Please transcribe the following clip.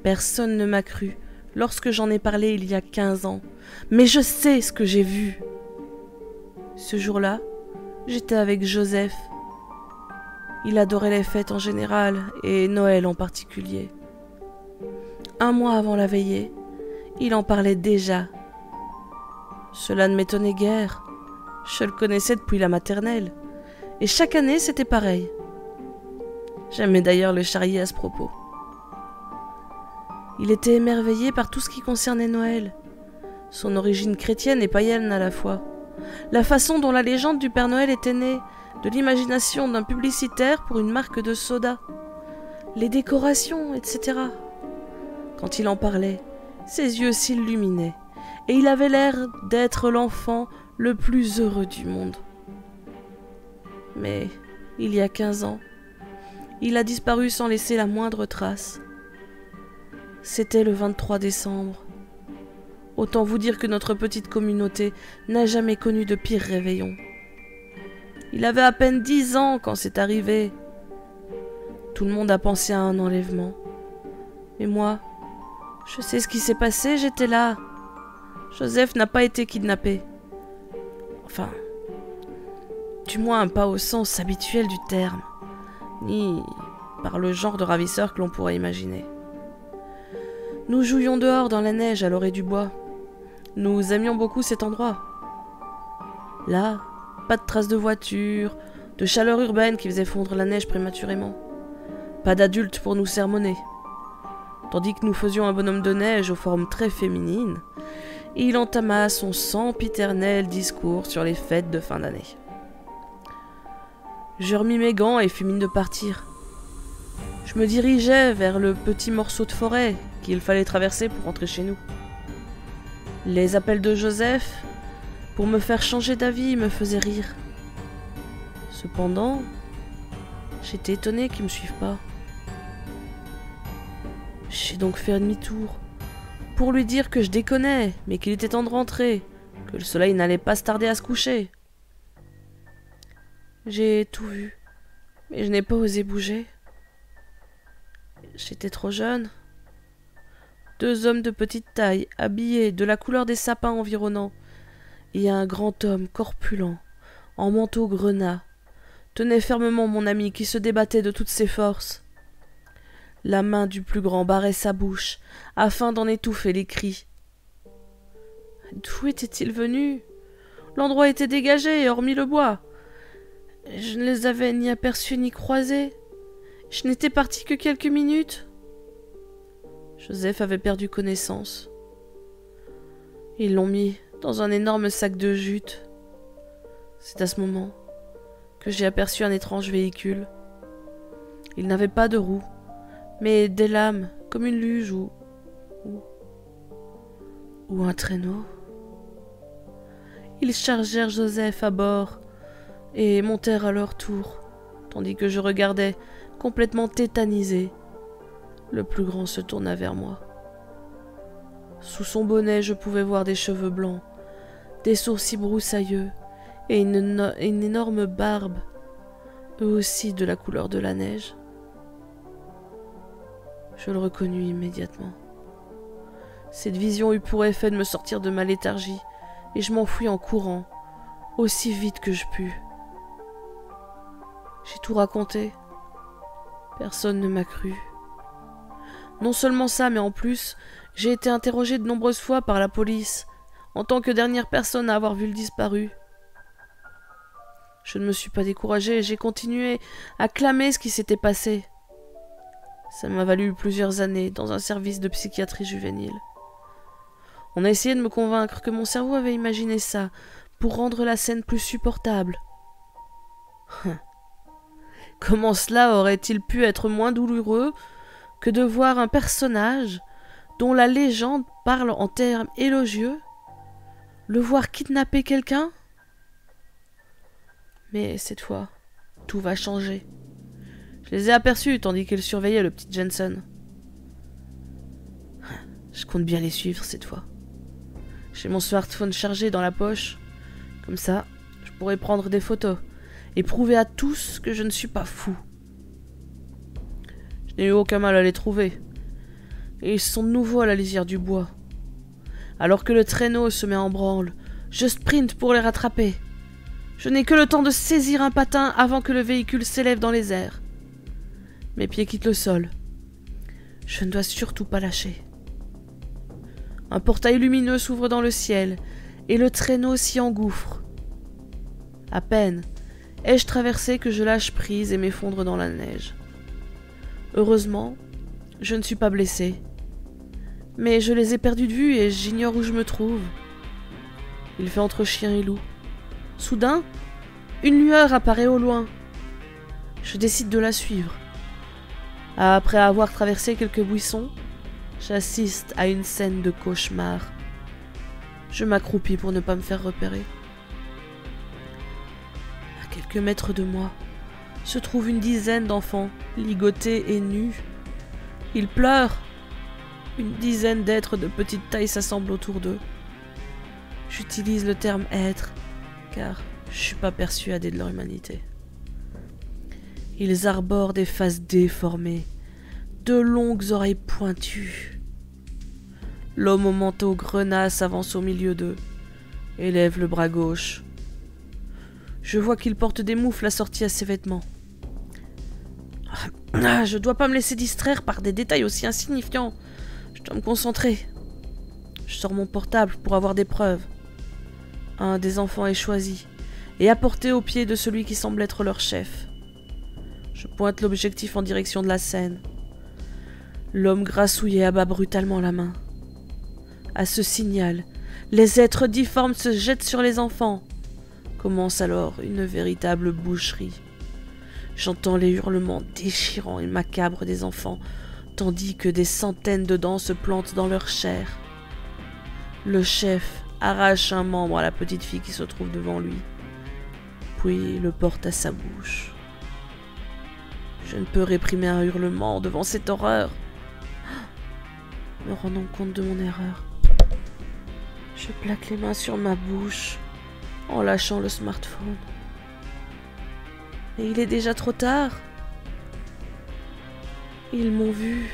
Personne ne m'a cru lorsque j'en ai parlé il y a 15 ans. Mais je sais ce que j'ai vu. Ce jour-là, j'étais avec Joseph. Il adorait les fêtes en général et Noël en particulier. Un mois avant la veillée, il en parlait déjà. Cela ne m'étonnait guère. Je le connaissais depuis la maternelle. Et chaque année, c'était pareil. J'aimais d'ailleurs le charrier à ce propos. Il était émerveillé par tout ce qui concernait Noël. Son origine chrétienne et païenne à la fois. La façon dont la légende du Père Noël était née, de l'imagination d'un publicitaire pour une marque de soda. Les décorations, etc. Quand il en parlait, ses yeux s'illuminaient et il avait l'air d'être l'enfant le plus heureux du monde. Mais, il y a 15 ans, il a disparu sans laisser la moindre trace. C'était le 23 décembre. Autant vous dire que notre petite communauté n'a jamais connu de pire réveillon. Il avait à peine 10 ans quand c'est arrivé. Tout le monde a pensé à un enlèvement. Mais moi, je sais ce qui s'est passé, j'étais là. Joseph n'a pas été kidnappé. Enfin, du moins pas au sens habituel du terme, ni par le genre de ravisseur que l'on pourrait imaginer. Nous jouions dehors dans la neige à l'orée du bois. Nous aimions beaucoup cet endroit. Là, pas de traces de voitures, de chaleur urbaine qui faisait fondre la neige prématurément. Pas d'adultes pour nous sermonner. Tandis que nous faisions un bonhomme de neige aux formes très féminines, il entama son sempiternel discours sur les fêtes de fin d'année. Je remis mes gants et fis mine de partir. Je me dirigeais vers le petit morceau de forêt qu'il fallait traverser pour rentrer chez nous. Les appels de Joseph, pour me faire changer d'avis, me faisaient rire. Cependant, j'étais étonné qu'il ne me suive pas. J'ai donc fait demi-tour, pour lui dire que je déconnais, mais qu'il était temps de rentrer, que le soleil n'allait pas se tarder à se coucher. J'ai tout vu, mais je n'ai pas osé bouger. J'étais trop jeune. 2 hommes de petite taille, habillés de la couleur des sapins environnants, et un grand homme corpulent, en manteau grenat, tenait fermement mon ami qui se débattait de toutes ses forces. La main du plus grand barrait sa bouche, afin d'en étouffer les cris. D'où était-il venu? L'endroit était dégagé, hormis le bois. Je ne les avais ni aperçus ni croisés. Je n'étais parti que quelques minutes. Joseph avait perdu connaissance. Ils l'ont mis dans un énorme sac de jute. C'est à ce moment que j'ai aperçu un étrange véhicule. Il n'avait pas de roues, mais des lames, comme une luge ou un traîneau. Ils chargèrent Joseph à bord et montèrent à leur tour, tandis que je regardais, complètement tétanisé. Le plus grand se tourna vers moi. Sous son bonnet, je pouvais voir des cheveux blancs, des sourcils broussailleux et une énorme barbe, eux aussi de la couleur de la neige. Je le reconnus immédiatement. Cette vision eut pour effet de me sortir de ma léthargie, et je m'enfuis en courant, aussi vite que je pus. J'ai tout raconté. Personne ne m'a cru. Non seulement ça, mais en plus, j'ai été interrogé de nombreuses fois par la police, en tant que dernière personne à avoir vu le disparu. Je ne me suis pas découragé et j'ai continué à clamer ce qui s'était passé. Ça m'a valu plusieurs années dans un service de psychiatrie juvénile. On a essayé de me convaincre que mon cerveau avait imaginé ça pour rendre la scène plus supportable. Comment cela aurait-il pu être moins douloureux que de voir un personnage dont la légende parle en termes élogieux, le voir kidnapper quelqu'un? Mais cette fois, tout va changer. Je les ai aperçus tandis qu'ils surveillaient le petit Jensen. Je compte bien les suivre cette fois. J'ai mon smartphone chargé dans la poche. Comme ça, je pourrai prendre des photos et prouver à tous que je ne suis pas fou. Je n'ai eu aucun mal à les trouver. et ils sont de nouveau à la lisière du bois. Alors que le traîneau se met en branle, je sprinte pour les rattraper. Je n'ai que le temps de saisir un patin avant que le véhicule s'élève dans les airs. Mes pieds quittent le sol. Je ne dois surtout pas lâcher. Un portail lumineux s'ouvre dans le ciel et le traîneau s'y engouffre. À peine ai-je traversé que je lâche prise et m'effondre dans la neige. Heureusement, je ne suis pas blessé. Mais je les ai perdus de vue et j'ignore où je me trouve. Il fait entre chien et loup. Soudain, une lueur apparaît au loin. Je décide de la suivre. Après avoir traversé quelques buissons, j'assiste à une scène de cauchemar. Je m'accroupis pour ne pas me faire repérer. À quelques mètres de moi, se trouve une dizaine d'enfants, ligotés et nus. Ils pleurent. Une dizaine d'êtres de petite taille s'assemblent autour d'eux. J'utilise le terme « être » car je suis pas persuadé de leur humanité. Ils arborent des faces déformées, de longues oreilles pointues. L'homme au manteau grenat s'avance au milieu d'eux et lève le bras gauche. Je vois qu'il porte des moufles assorties à ses vêtements. Je dois pas me laisser distraire par des détails aussi insignifiants. Je dois me concentrer. Je sors mon portable pour avoir des preuves. Un des enfants est choisi et apporté au pied de celui qui semble être leur chef. Je pointe l'objectif en direction de la scène. L'homme grassouillé abat brutalement la main. À ce signal, les êtres difformes se jettent sur les enfants. Commence alors une véritable boucherie. J'entends les hurlements déchirants et macabres des enfants, tandis que des centaines de dents se plantent dans leur chair. Le chef arrache un membre à la petite fille qui se trouve devant lui, puis le porte à sa bouche. Je ne peux réprimer un hurlement devant cette horreur. Me rendant compte de mon erreur, je plaque les mains sur ma bouche en lâchant le smartphone. Et il est déjà trop tard. Ils m'ont vu.